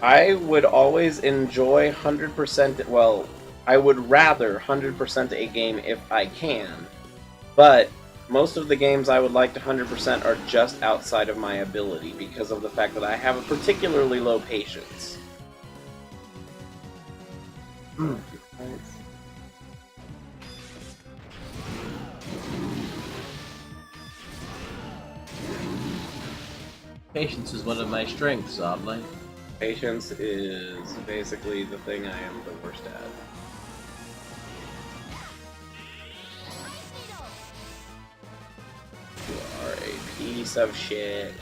I would always enjoy 100%, well, I would rather 100% a game if I can, but most of the games I would like to 100% are just outside of my ability because of the fact that I have a particularly low patience. Patience is one of my strengths, oddly. Patience is basically the thing I am the worst at. You are a piece of shit.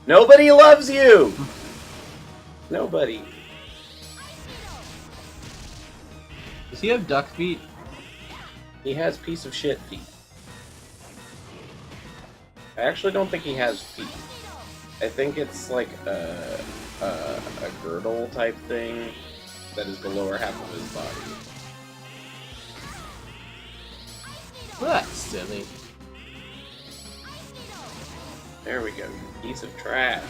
Nobody loves you! Nobody. Does he have duck feet? He has piece of shit feet. I actually don't think he has feet. I think it's like a girdle type thing that is the lower half of his body. Well, that's silly. There we go, you piece of trash.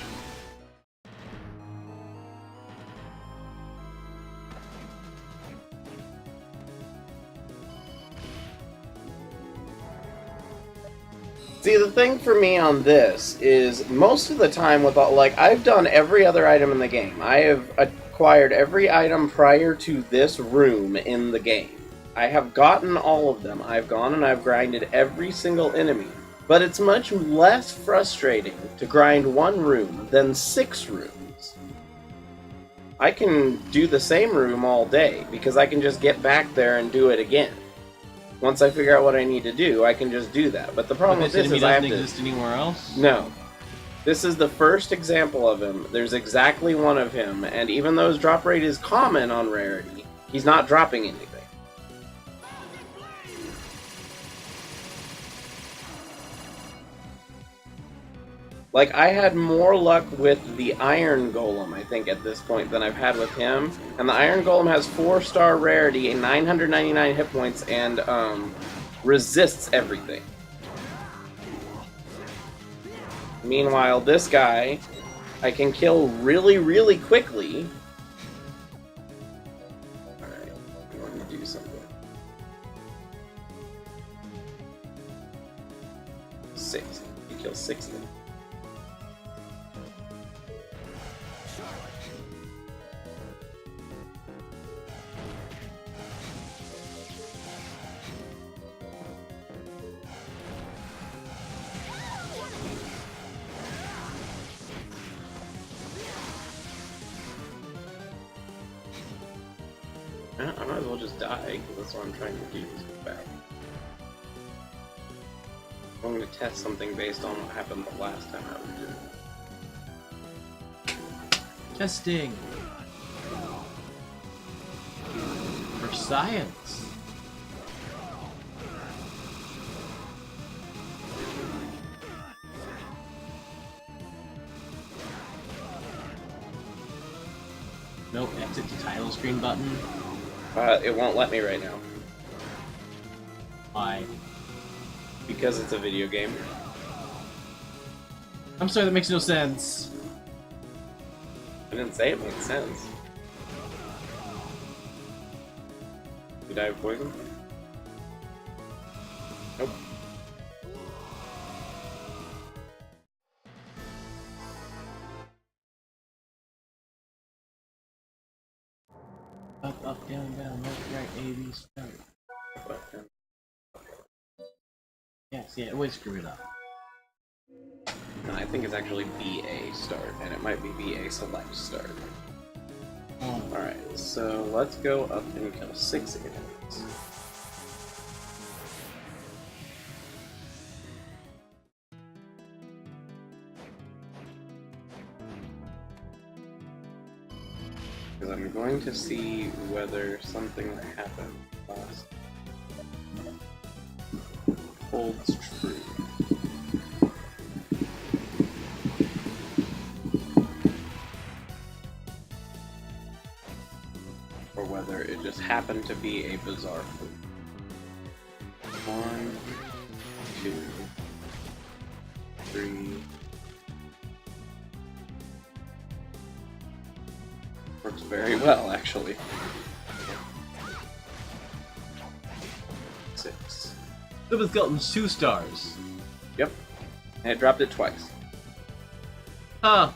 See, the thing for me on this is most of the time with all, like, I've done every other item in the game. I have acquired every item prior to this room in the game. I have gotten all of them. I've gone and I've grinded every single enemy. But it's much less frustrating to grind one room than 6 rooms. I can do the same room all day because I can just get back there and do it again. Once I figure out what I need to do, I can just do that. But the problem with this is I have to... doesn't exist anywhere else? No. This is the first example of him. There's exactly one of him, and even though his drop rate is common on rarity, he's not dropping anything. Like, I had more luck with the Iron Golem, I think, at this point than I've had with him. And the Iron Golem has 4-star rarity, 999 hit points, and resists everything. Meanwhile, this guy, I can kill really, really quickly. Alright, I'm going to do something. 6. He kills 6 of them. I might as well just die, because that's what I'm trying to do, is get back. I'm going to test something based on what happened the last time I was doing it. Testing! For science! No exit to title screen button. It won't let me right now. Why? Because it's a video game. I'm sorry, that makes no sense. I didn't say it makes sense. Did I have poison? Nope. Up, up, down, down, left, right, A, B, start. Yes, yeah, always screw it up. No, I think it's actually BA start, and it might be BA select start. Oh. Alright, so let's go up and kill 6 enemies. Because I'm going to see whether something that happened last holds true. Or whether it just happened to be a bizarre fluke. 1, 2, 3, Works very well, actually. 6. Super Skeleton's 2 stars. Yep. And it dropped it twice. Huh.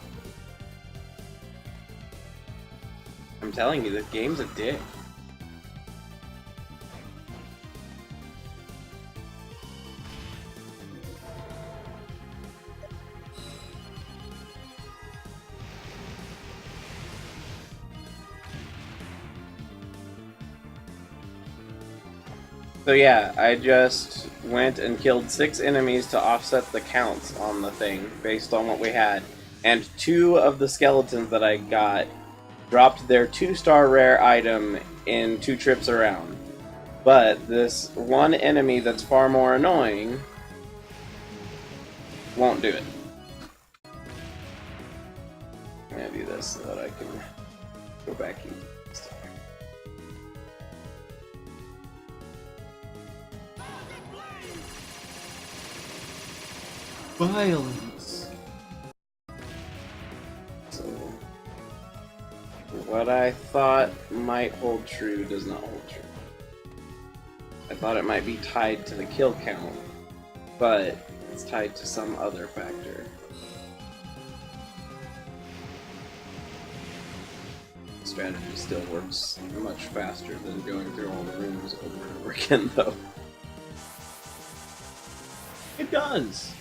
I'm telling you, this game's a dick. So yeah, I just went and killed 6 enemies to offset the counts on the thing, based on what we had. And 2 of the skeletons that I got dropped their 2-star rare item in 2 trips around. But this one enemy that's far more annoying won't do it. I'm gonna do this so that I can go back and Violence. So, what I thought might hold true does not hold true. I thought it might be tied to the kill count, but it's tied to some other factor. The strategy still works much faster than going through all the rooms over and over again, though. It does.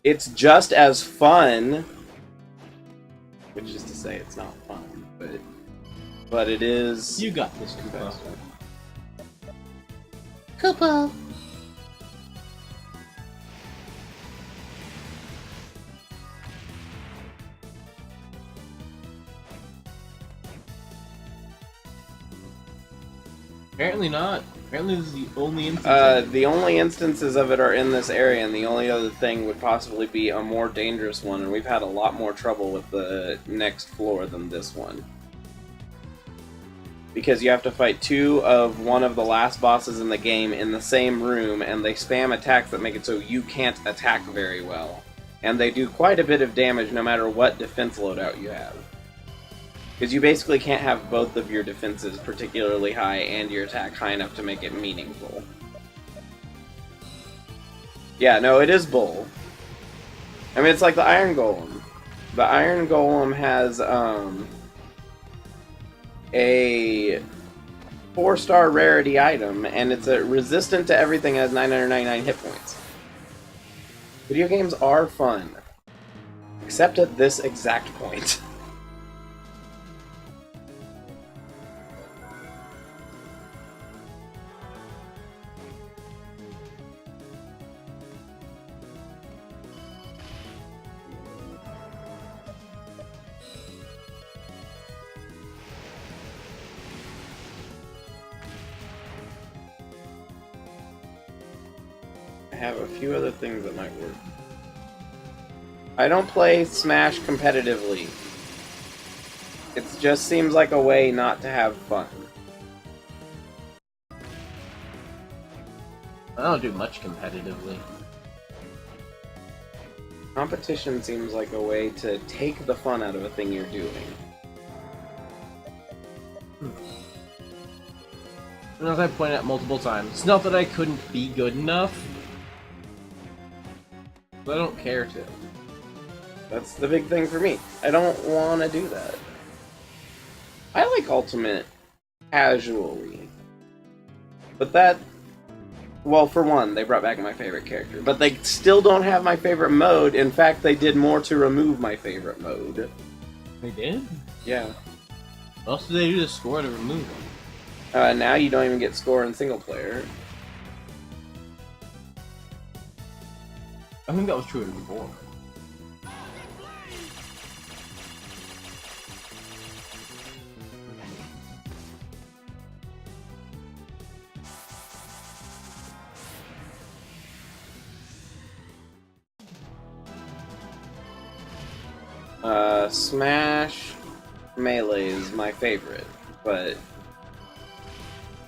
It's just as fun, which is to say it's not fun, but it is. You got this, Koopa. Koopa. Apparently not. Apparently this is the only instance. The only instances of it are in this area, and the only other thing would possibly be a more dangerous one, and we've had a lot more trouble with the next floor than this one. Because you have to fight 2 of one of the last bosses in the game in the same room, and they spam attacks that make it so you can't attack very well. And they do quite a bit of damage no matter what defense loadout you have. Because you basically can't have both of your defenses particularly high and your attack high enough to make it meaningful. Yeah, no, it is bull. I mean, it's like the Iron Golem. The Iron Golem has, a 4-star rarity item, and it's resistant to everything, has 999 hit points. Video games are fun. Except at this exact point. I have a few other things that might work. I don't play Smash competitively. It just seems like a way not to have fun. I don't do much competitively. Competition seems like a way to take the fun out of a thing you're doing. And as I pointed out multiple times, it's not that I couldn't be good enough, but I don't care to. That's the big thing for me. I don't want to do that. I like Ultimate casually. But that... Well, for one, they brought back my favorite character. But they still don't have my favorite mode. In fact, they did more to remove my favorite mode. They did? Yeah. What else did they do to score to remove them? Now you don't even get score in single player. I think that was true before. Smash Melee is my favorite, but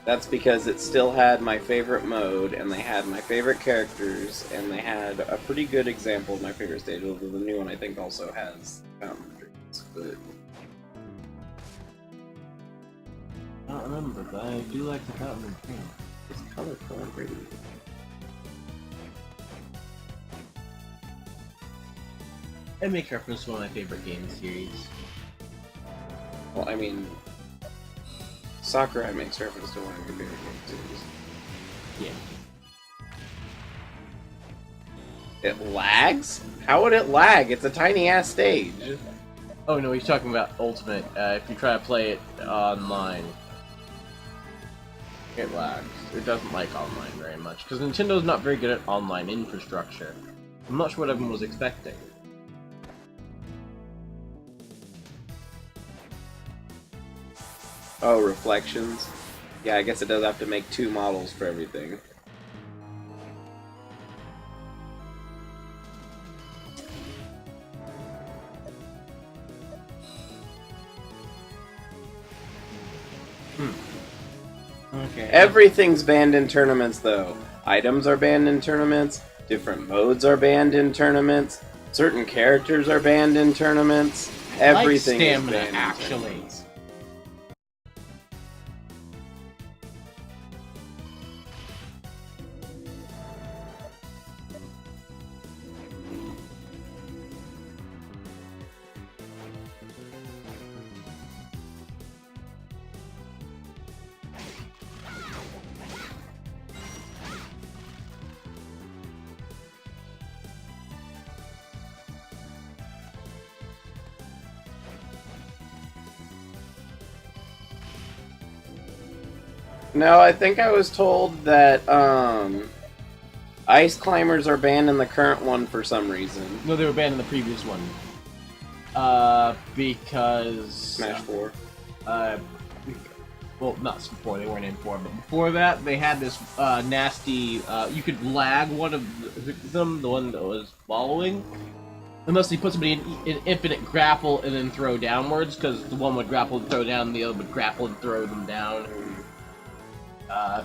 that's because it still had my favorite mode, and they had my favorite characters, and they had a pretty good example of my favorite stage, although the new one I think also has Fountain of Dreams, but remember, but I do like the fountain and paint. It's colorful and pretty. It makes reference to one of my favorite game series. Well, I mean, Sakurai makes reference to one of your favorite game series. Yeah. It lags? How would it lag? It's a tiny ass stage. Oh no, he's talking about Ultimate. If you try to play it online, it lags. It doesn't like online very much, because Nintendo's not very good at online infrastructure. I'm not sure what everyone was expecting. Oh, reflections? Yeah, I guess it does have to make 2 models for everything. Okay. Everything's banned in tournaments, though. Items are banned in tournaments, different modes are banned in tournaments, certain characters are banned in tournaments. Everything like is stamina, banned in actually. tournaments. No, I think I was told that ice climbers are banned in the current one for some reason. No, they were banned in the previous one. Because... Smash 4. Well, not before, they weren't in 4, but before that, they had this nasty, you could lag one of them, the one that was following, unless you put somebody in infinite grapple and then throw downwards, because the one would grapple and throw down, and the other would grapple and throw them down.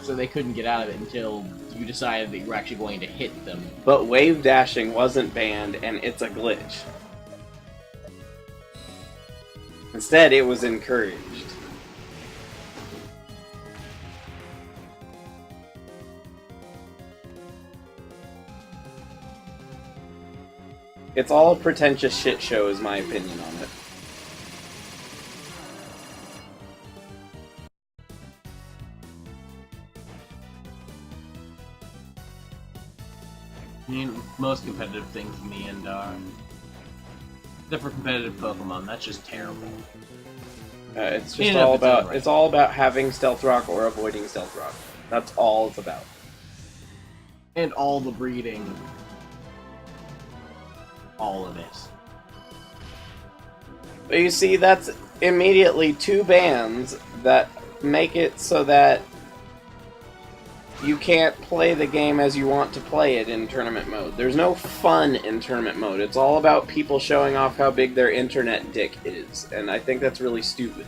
So they couldn't get out of it until you decided that you were actually going to hit them. But wave dashing wasn't banned, and it's a glitch. Instead, it was encouraged. It's all a pretentious shit show, is my opinion on it. I mean, most competitive things in the end are. Except for competitive Pokemon, that's just terrible. It's just all about right. It's all about having Stealth Rock or avoiding Stealth Rock. That's all it's about. And all the breeding. All of it. But you see, that's immediately 2 bans that make it so that you can't play the game as you want to play it in tournament mode. There's no fun in tournament mode. It's all about people showing off how big their internet dick is, and I think that's really stupid.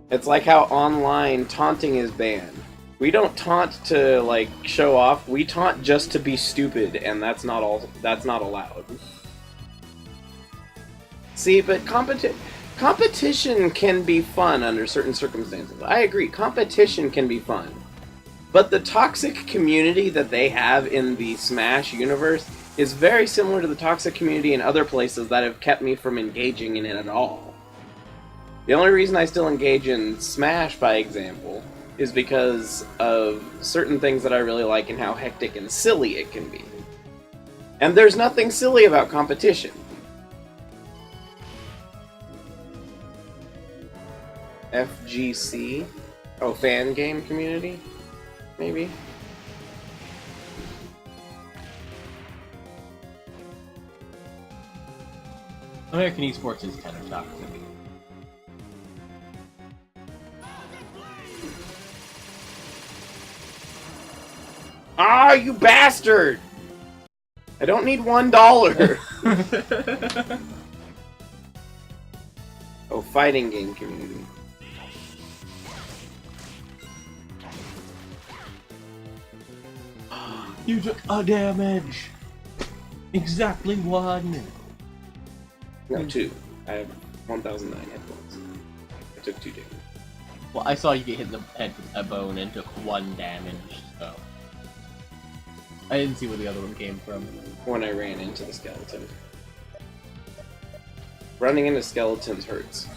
It's like how online taunting is banned. We don't taunt to, like, show off. We taunt just to be stupid, and that's not allowed. See, but competition can be fun under certain circumstances. I agree, competition can be fun. But the toxic community that they have in the Smash universe is very similar to the toxic community in other places that have kept me from engaging in it at all. The only reason I still engage in Smash, by example, is because of certain things that I really like and how hectic and silly it can be. And there's nothing silly about competition. FGC? Oh, fan game community? Maybe? American esports is kind of toxic. Ah, you bastard! I don't need $1. Oh, fighting game community. You took a damage. Exactly one. No, 2. I have 1,009 hit points. I took 2 damage. Well, I saw you get hit in the head with a bone and took 1 damage, so... I didn't see where the other one came from. When I ran into the skeleton. Running into skeletons hurts.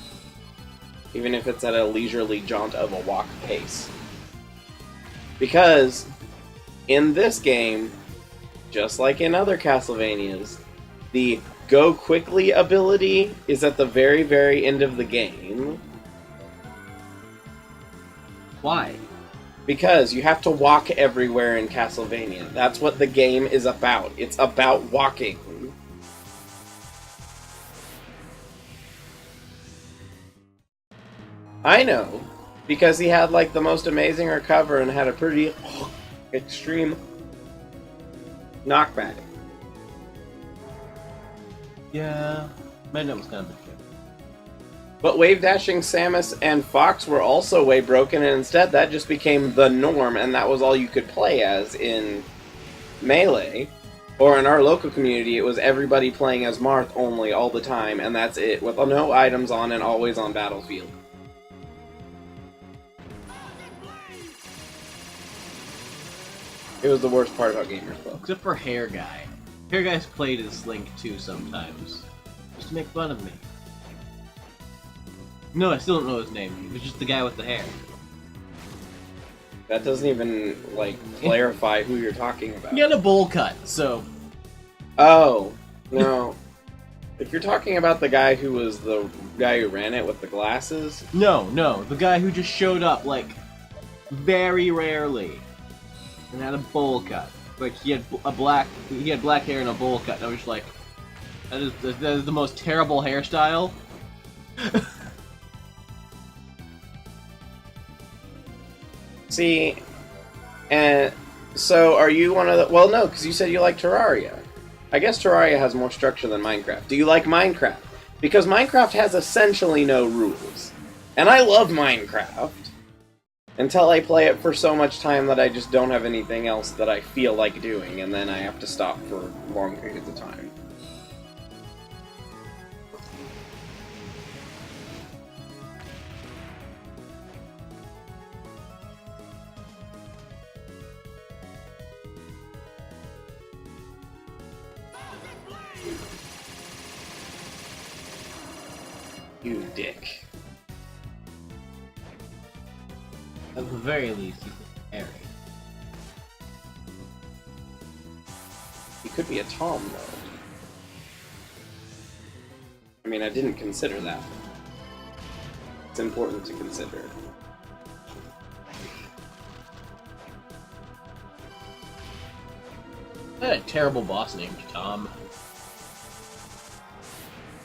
Even if it's at a leisurely jaunt of a walk pace. Because, in this game, just like in other Castlevanias, the go quickly ability is at the very, very end of the game. Why? Because you have to walk everywhere in Castlevania. That's what the game is about. It's about walking. I know, because he had like the most amazing recover and had a pretty extreme knockback. Yeah, Midnight was kind of a shit. But wave dashing Samus and Fox were also way broken, and instead that just became the norm, and that was all you could play as in Melee. Or in our local community, it was everybody playing as Marth only all the time, and that's it, with no items on and always on battlefield. It was the worst part about Gamers Club. Except for Hair Guy. Hair Guy's played as Link too sometimes. Just to make fun of me. No, I still don't know his name. He was just the guy with the hair. That doesn't even, like, clarify who you're talking about. He had a bowl cut, so... Oh, no. If you're talking about the guy who was the guy who ran it with the glasses... No, the guy who just showed up, like, very rarely. And had a bowl cut. Like, he had black hair and a bowl cut, and I was just like... That is the most terrible hairstyle. See, and so are you one of the... Well, no, because you said you like Terraria. I guess Terraria has more structure than Minecraft. Do you like Minecraft? Because Minecraft has essentially no rules. And I love Minecraft. Until I play it for so much time that I just don't have anything else that I feel like doing, and then I have to stop for long periods of time. You dick. At the very least, he's Harry. He could be a Tom, though. I mean, I didn't consider that. It's important to consider. I had a terrible boss named Tom.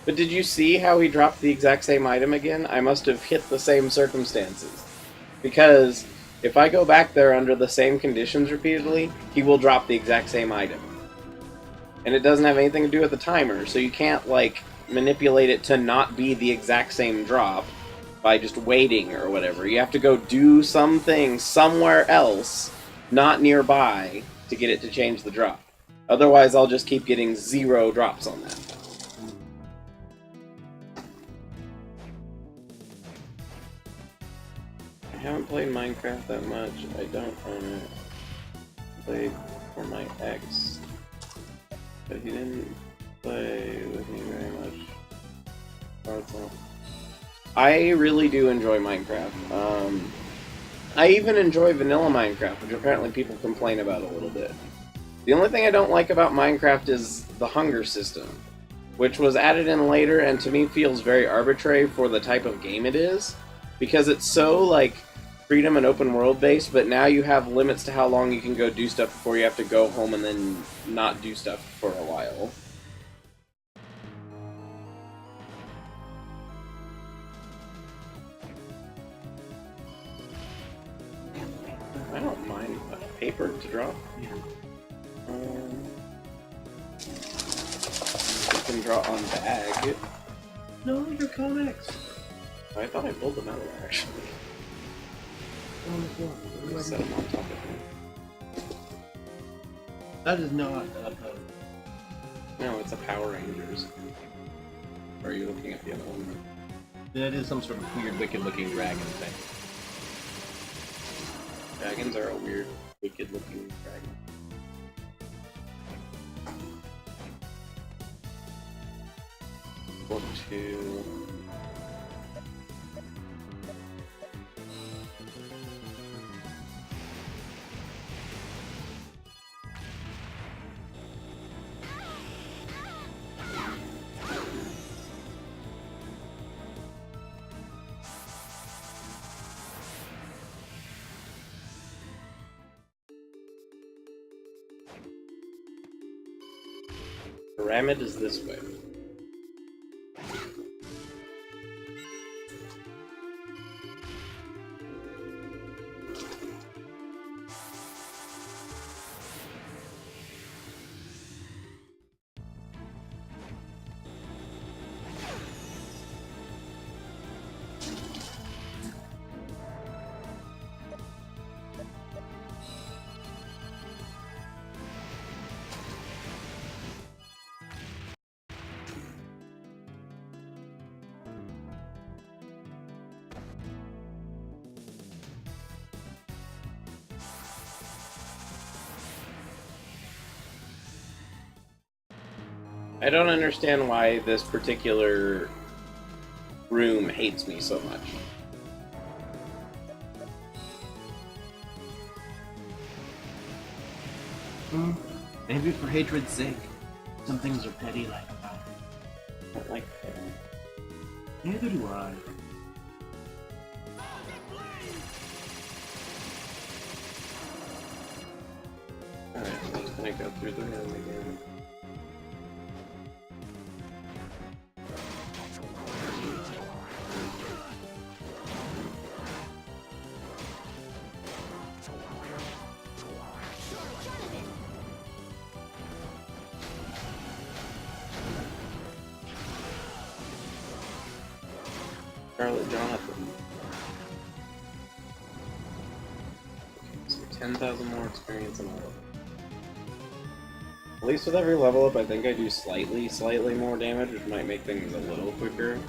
But did you see how he dropped the exact same item again? I must have hit the same circumstances. Because if I go back there under the same conditions repeatedly, he will drop the exact same item. And it doesn't have anything to do with the timer, so you can't, like, manipulate it to not be the exact same drop by just waiting or whatever. You have to go do something somewhere else, not nearby, to get it to change the drop. Otherwise, I'll just keep getting 0 drops on that. I haven't played Minecraft that much. I don't own it. Played for my ex, but he didn't play with me very much. Also, I really do enjoy Minecraft. I even enjoy vanilla Minecraft, which apparently people complain about a little bit. The only thing I don't like about Minecraft is the hunger system, which was added in later and to me feels very arbitrary for the type of game it is, because it's so, like, freedom and open world based, but now you have limits to how long you can go do stuff before you have to go home and then not do stuff for a while. I don't mind paper to draw. Yeah. You can draw on bag. No, your comics. I thought I pulled them out of there, actually. Set them on top of me. That is not. No, it's a Power Rangers. Or are you looking at the other one? That is some sort of weird, wicked-looking dragon thing. Dragons are a weird, wicked-looking dragon. Book 2. Pyramid is this way. I don't understand why this particular room hates me so much. Maybe for hatred's sake. Some things are petty like that. I don't like that. Neither do I. Alright, I'm just gonna go through the room again. Charlotte Jonathan. So 10,000 more experience in all of it. At least with every level up, I think I do slightly more damage, which might make things a little quicker in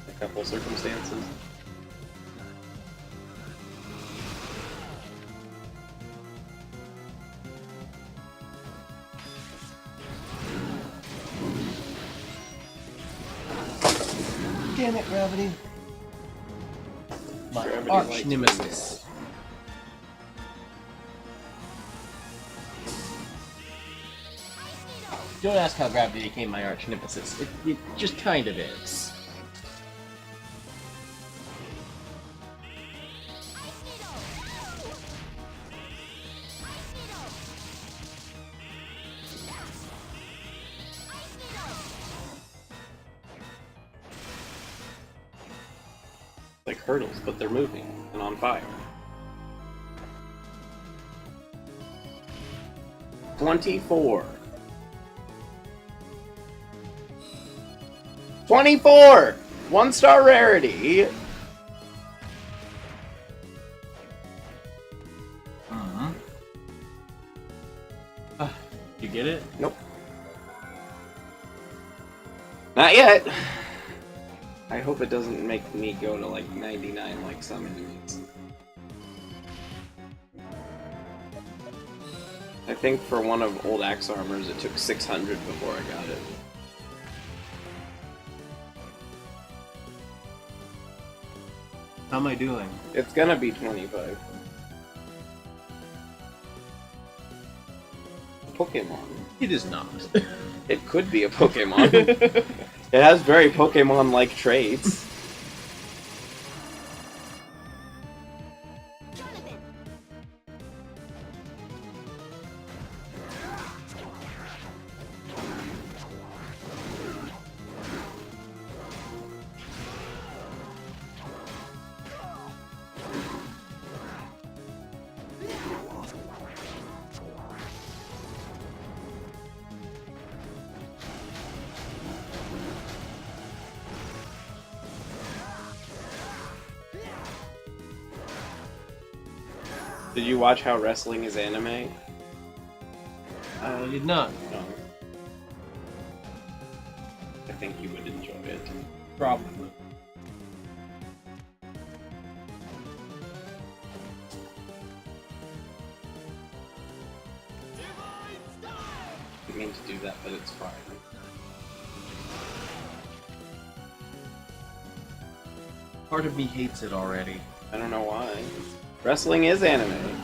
a couple circumstances. Damn it, Gravity. My Gravity arch likes nemesis. Don't ask how Gravity became my arch nemesis. It just kind of is. Like hurdles, but they're moving and on fire. 24. 24! 1-star rarity! You get it? Nope. Not yet! I hope it doesn't make me go to like 99 like some idiots. I think for one of Old Axe Armor's it took 600 before I got it. How am I doing? It's gonna be 25. Pokemon. It is not. It could be a Pokemon. It has very Pokemon-like traits. Did you watch how wrestling is anime? I did not. No. I think you would enjoy it. Probably. I didn't mean to do that, but it's fine. Part of me hates it already. I don't know why. Wrestling is anime.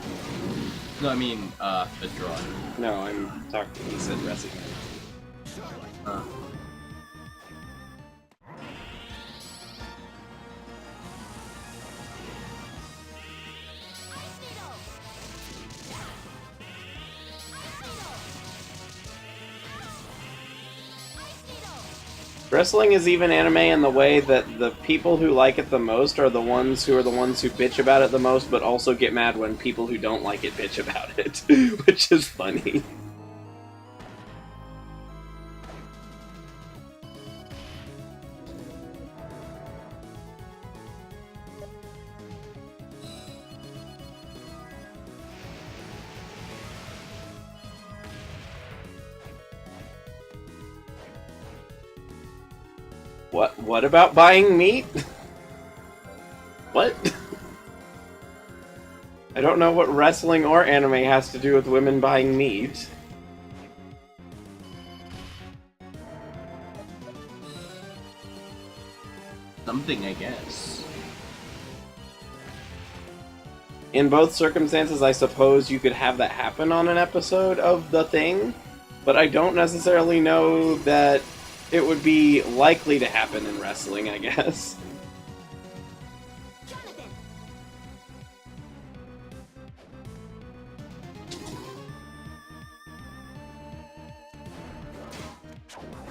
No, I mean, the drawing. No, I'm talking. He said wrestling. Wrestling is even anime in the way that the people who like it the most are the ones who bitch about it the most, but also get mad when people who don't like it bitch about it, which is funny. What about buying meat? What? I don't know what wrestling or anime has to do with women buying meat. Something, I guess. In both circumstances, I suppose you could have that happen on an episode of The Thing, but I don't necessarily know that it would be likely to happen in wrestling, I guess.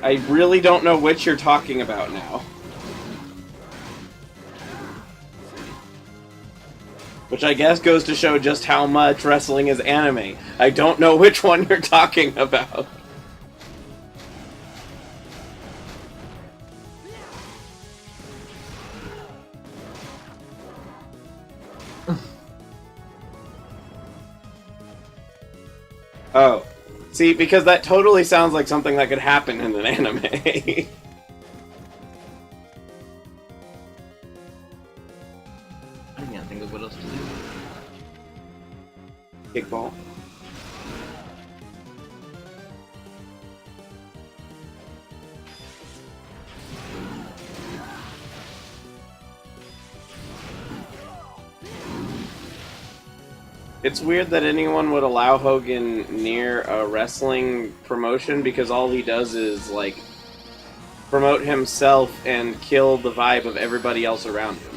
I really don't know which you're talking about now. Which I guess goes to show just how much wrestling is anime. I don't know which one you're talking about. Oh. See, because that totally sounds like something that could happen in an anime. I can't think of what else to do. Kickball. It's weird that anyone would allow Hogan near a wrestling promotion because all he does is, like, promote himself and kill the vibe of everybody else around him.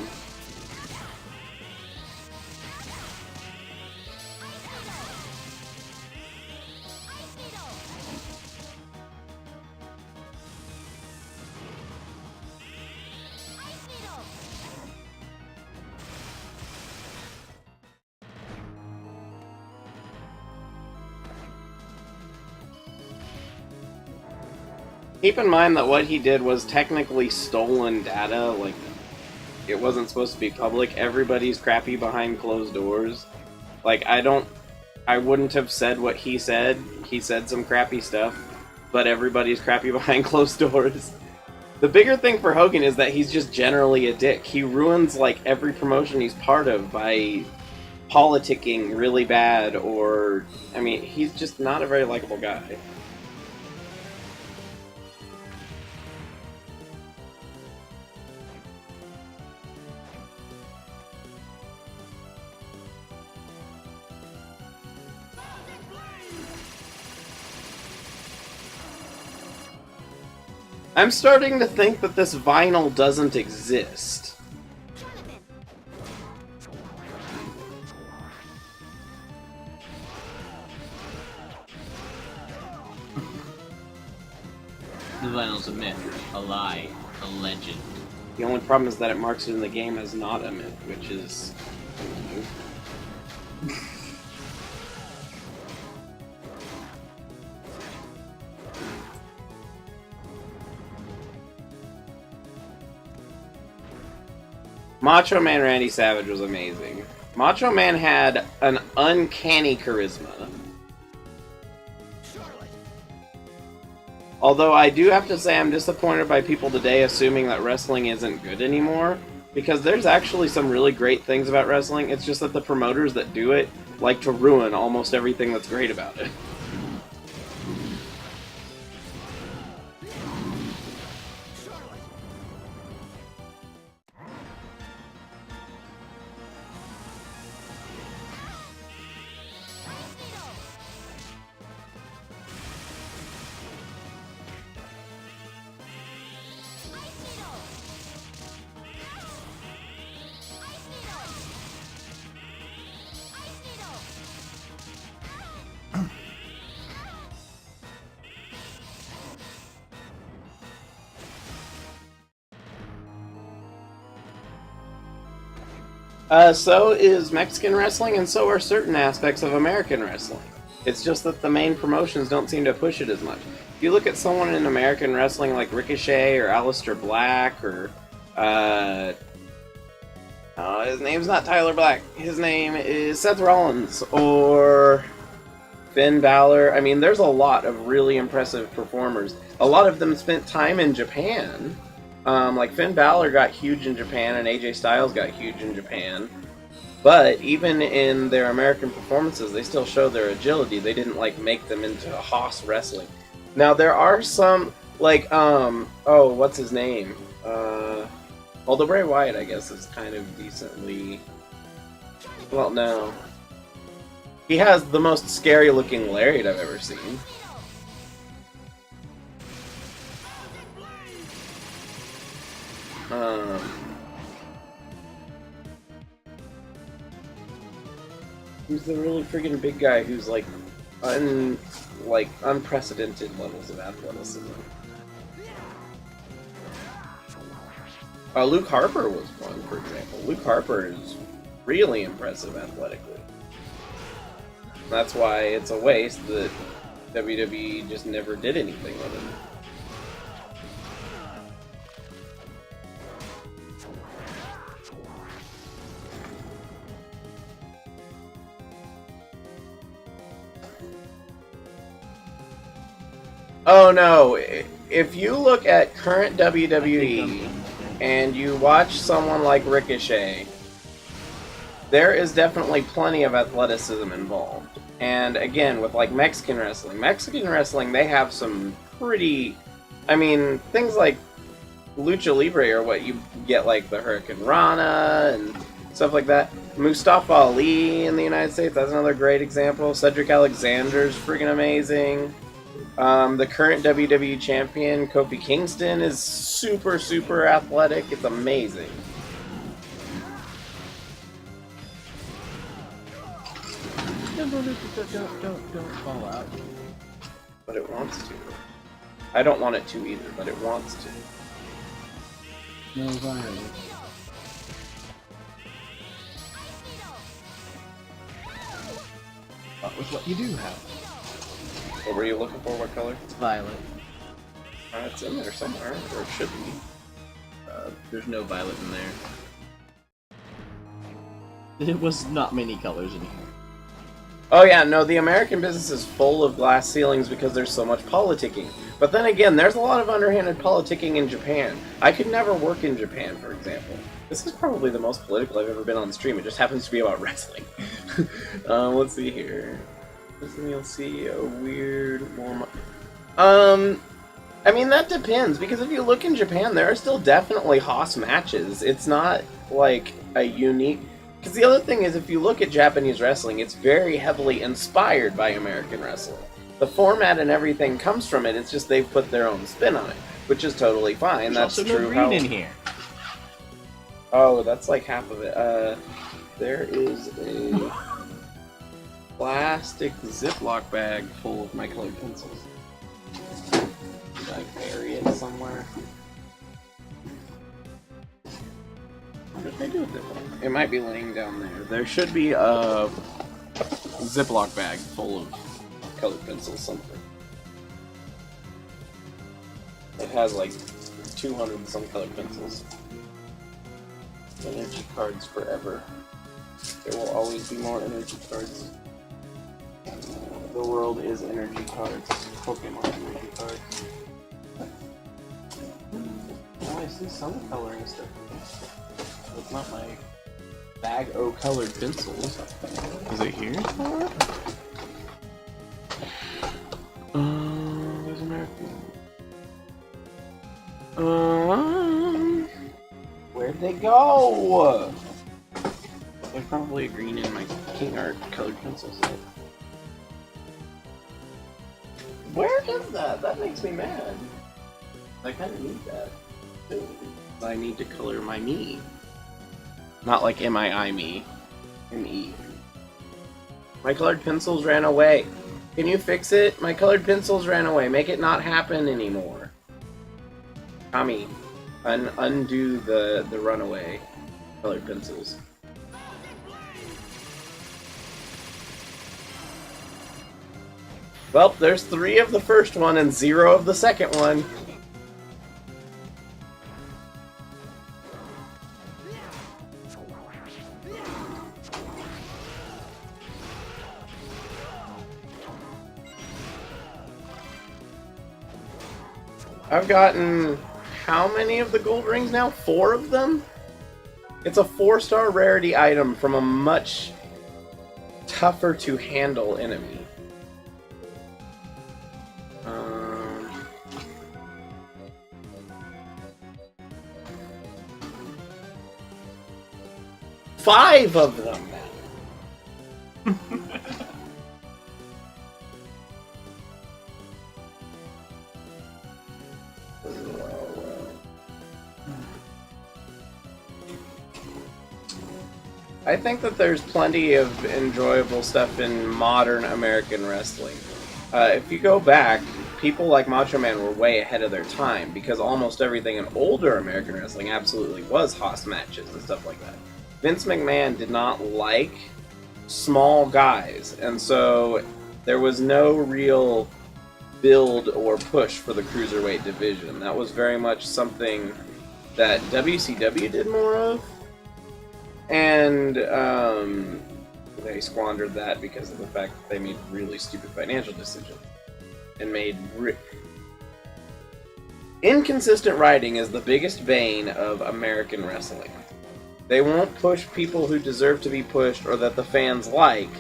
Keep in mind that what he did was technically stolen data, like, it wasn't supposed to be public. Everybody's crappy behind closed doors. Like, I wouldn't have said what he said. He said some crappy stuff, but everybody's crappy behind closed doors. The bigger thing for Hogan is that he's just generally a dick. He ruins, like, every promotion he's part of by politicking really bad, or, I mean, he's just not a very likable guy. I'm starting to think that this vinyl doesn't exist. The vinyl's a myth, a lie, a legend. The only problem is that it marks it in the game as not a myth, which is... Macho Man Randy Savage was amazing. Macho Man had an uncanny charisma. Although I do have to say I'm disappointed by people today assuming that wrestling isn't good anymore, because there's actually some really great things about wrestling. It's just that the promoters that do it like to ruin almost everything that's great about it. So is Mexican wrestling, and so are certain aspects of American wrestling. It's just that the main promotions don't seem to push it as much. If you look at someone in American wrestling like Ricochet or Aleister Black or, his name's not Tyler Black. His name is Seth Rollins or Finn Balor. I mean, there's a lot of really impressive performers. A lot of them spent time in Japan. Like Finn Balor got huge in Japan and AJ Styles got huge in Japan. But even in their American performances, they still show their agility. They didn't like make them into Hoss wrestling. Now there are some like what's his name? Although Bray Wyatt, I guess, is kind of decently. Well, no. He has the most scary looking lariat I've ever seen. Who's the really friggin' big guy who's like unprecedented levels of athleticism? Luke Harper was one, for example. Luke Harper is really impressive athletically. That's why it's a waste that WWE just never did anything with him. Oh no, if you look at current WWE and you watch someone like Ricochet, there is definitely plenty of athleticism involved. And again, with like Mexican wrestling, they have some pretty, I mean, things like Lucha Libre are what you get like the Hurricane Rana and stuff like that. Mustafa Ali in the United States, that's another great example. Cedric Alexander's freaking amazing. The current WWE champion, Kofi Kingston, is super, super athletic. It's amazing. Don't fall out. But it wants to. I don't want it to either, but it wants to. No violence. What was what you do have? What were you looking for? What color? It's violet. It's in there somewhere, or it should be. There's no violet in there. It was not many colors in here. Oh yeah, no, the American business is full of glass ceilings because there's so much politicking. But then again, there's a lot of underhanded politicking in Japan. I could never work in Japan, for example. This is probably the most political I've ever been on the stream. It just happens to be about wrestling. Let's see here. You'll see a weird I mean, that depends, because if you look in Japan, there are still definitely Hoss matches. It's not, like, a unique... Because the other thing is, if you look at Japanese wrestling, it's very heavily inspired by American wrestling. The format and everything comes from it, it's just they've put their own spin on it, which is totally fine. There's That's also true. no green in here. Oh, that's like half of it. There is a plastic Ziploc bag full of my colored pencils. Should I bury it somewhere? What did they do with it? It might be laying down there. There should be a Ziploc bag full of colored pencils somewhere. It has like 200 and some colored pencils. Energy cards forever. There will always be more energy cards. the world is energy cards. Pokemon energy cards. Oh, I see some coloring stuff. It's not my bag o colored pencils. Is it here? Where's American? Where'd they go? There's probably a green in my King Art colored pencil set. Where is that? That makes me mad. I kind of need that. I need to color my me. Not like M-I-I me. M-E. My colored pencils ran away. Can you fix it? My colored pencils ran away. Make it not happen anymore. Tommy, undo the runaway colored pencils. Well, there's 3 of the first one and 0 of the second one. I've gotten how many of the gold rings now? 4 of them? It's a 4-star rarity item from a much tougher to handle enemy. 5 of them now. I think that there's plenty of enjoyable stuff in modern American wrestling. If you go back, people like Macho Man were way ahead of their time because almost everything in older American wrestling absolutely was Haas matches and stuff like that. Vince McMahon did not like small guys, and so there was no real build or push for the cruiserweight division. That was very much something that WCW did more of. And they squandered that because of the fact that they made really stupid financial decisions. And made... Inconsistent writing is the biggest bane of American wrestling. They won't push people who deserve to be pushed or that the fans like.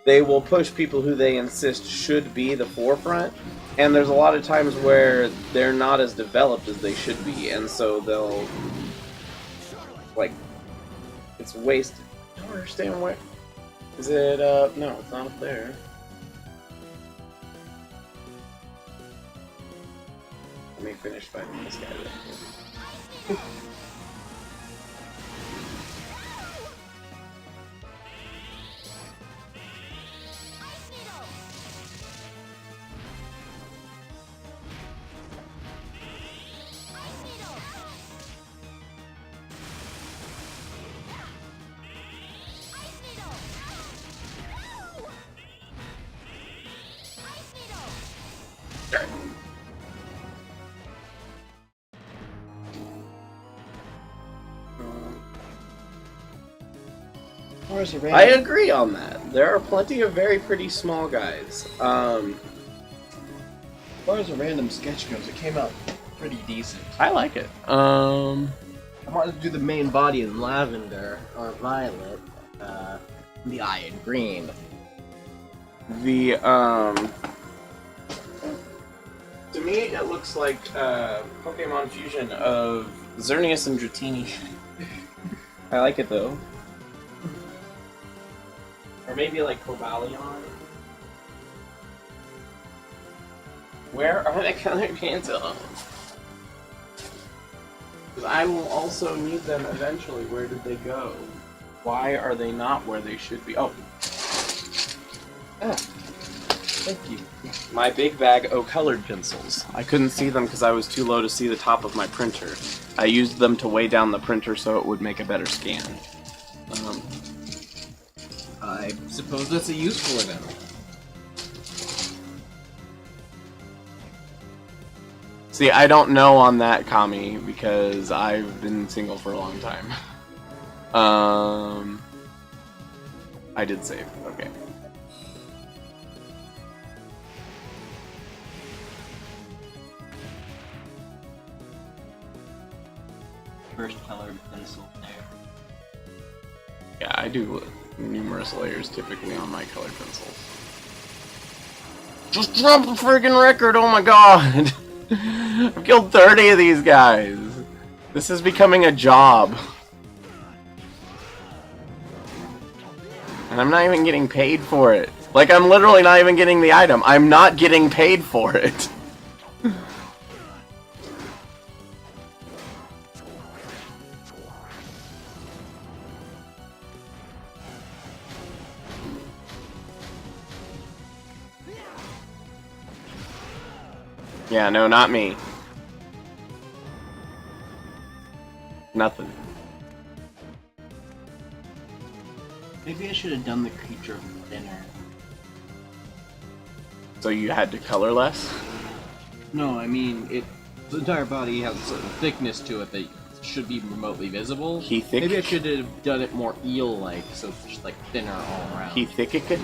They will push people who they insist should be the forefront. And there's a lot of times where they're not as developed as they should be. And so they'll... like... It's wasted. I don't understand where... Is it, no, it's not up there. Let me finish fighting this guy real quick. I agree on that. There are plenty of very pretty small guys. As far as a random sketch goes, it came out pretty decent. I like it. I wanted to do the main body in lavender or violet, the eye in green. The to me it looks like Pokemon fusion of Xerneas and Dratini. I like it though. Or maybe like Cobalion. Where are the colored pencils? Because I will also need them eventually. Where did they go? Why are they not where they should be? Oh. Ah. Thank you. My big bag of colored pencils. I couldn't see them because I was too low to see the top of my printer. I used them to weigh down the printer so it would make a better scan. I suppose that's a use for them. See, I don't know on that, Kami, because I've been single for a long time. I did save. Okay. first colored pencil there. Yeah, I do numerous layers typically on my colored pencils. Just drop the friggin' record, oh my god! I've killed 30 of these guys! This is becoming a job. And I'm not even getting paid for it. Like, I'm literally not even getting the item. I'm not getting paid for it. Yeah, no, not me. Nothing. Maybe I should have done the creature thinner. So you had to color less? No, I mean, the entire body has a certain thickness to it that should be remotely visible. He thick? Maybe I should have done it more eel-like, so it's just like thinner all around. He thickic?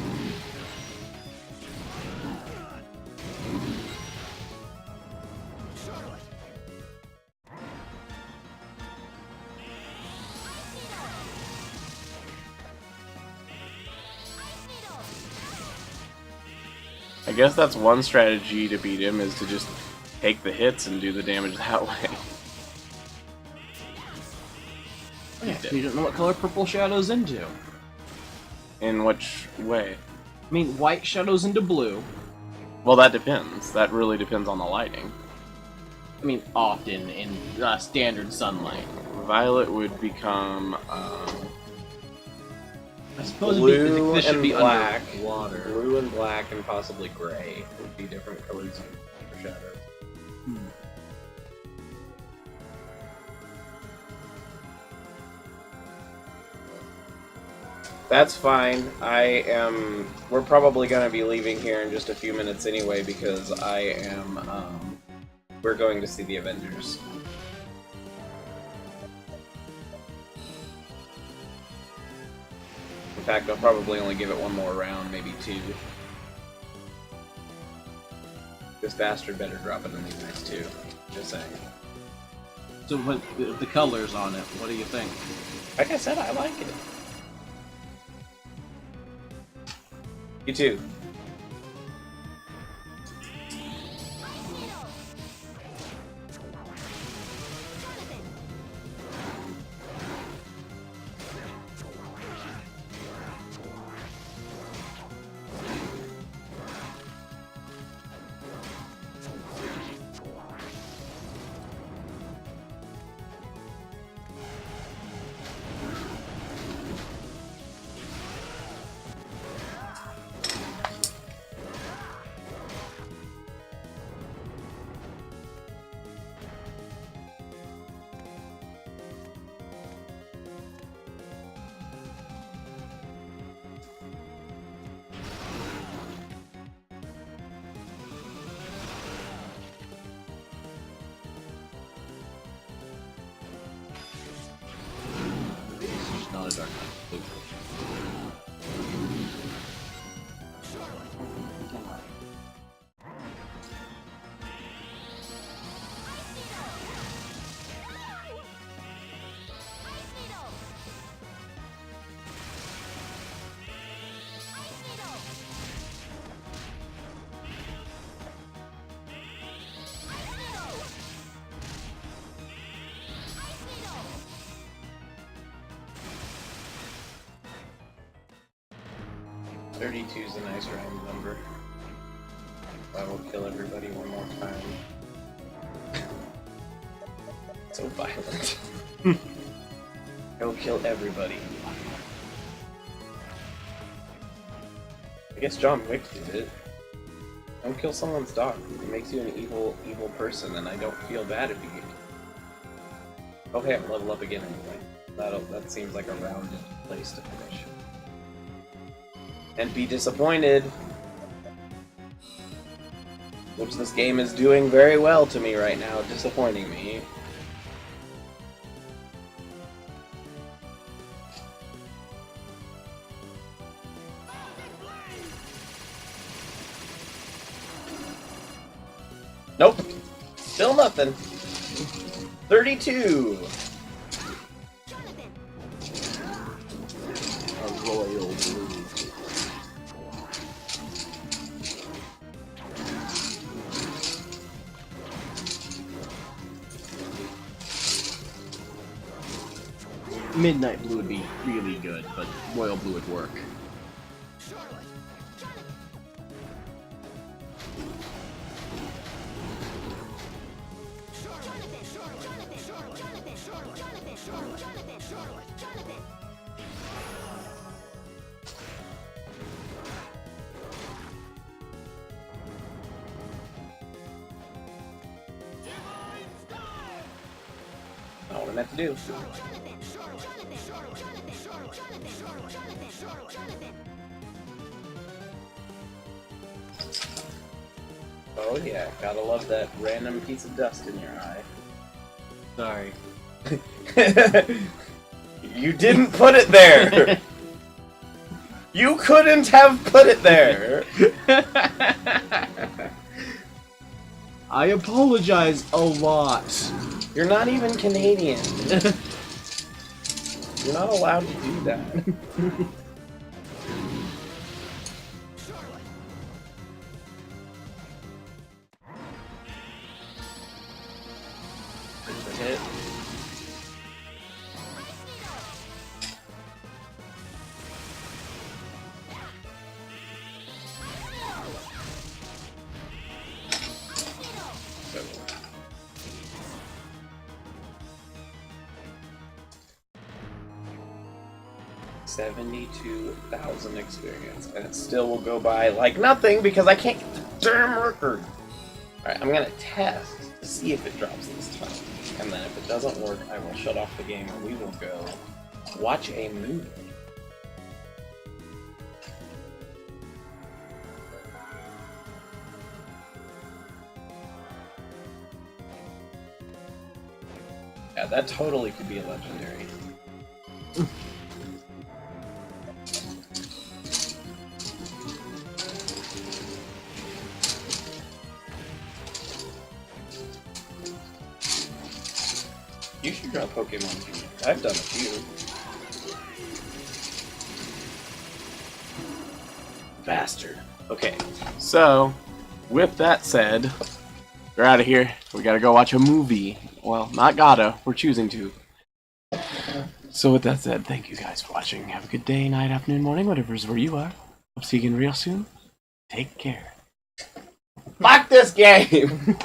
I guess that's one strategy to beat him, is to just take the hits and do the damage that way. Yeah, you don't know what color purple shadow's into. In which way? I mean, white shadows into blue. Well, that depends. That really depends on the lighting. I mean, often in standard sunlight. Violet would become I suppose blue this should and be black. underwater. Blue and black and possibly gray would be different colors for shadows. That's fine. We're probably gonna be leaving here in just a few minutes anyway because we're going to see the Avengers. In fact, I'll probably only give it one more round, maybe two. This bastard better drop it in these next two. Just saying. So, what the colors on it? What do you think? Like I said, I like it. You too. Not a dark knight. $32 is a nice round number. I will kill everybody one more time. So violent. I will kill everybody. I guess John Wick did it. Don't kill someone's dog. It makes you an evil person, and I don't feel bad if you get killed. Okay, I'll level up again anyway. That seems like a rounded place to finish. And be disappointed. Which this game is doing very well to me right now, disappointing me. Nope. Still nothing. 32. Midnight Blue would be really good, but Royal Blue would work. Not what I meant to do. Oh yeah, gotta love that random piece of dust in your eye. Sorry. You didn't put it there! You couldn't have put it there! I apologize a lot. You're not even Canadian. You're not allowed to do that. Hit. So, 72,000 experience, and it still will go by like nothing because I can't get the damn record. Alright, I'm gonna test to see if it drops this time. And then if it doesn't work, I will shut off the game and we will go watch a movie. Yeah, that totally could be a legendary. You should draw Pokemon too. I've done a few. Bastard. Okay, so with that said, we're out of here. We gotta go watch a movie. Well, not gotta. We're choosing to. So with that said, thank you guys for watching. Have a good day, night, afternoon, morning, whatever's where you are. Hope to see you again real soon. Take care. Fuck this game!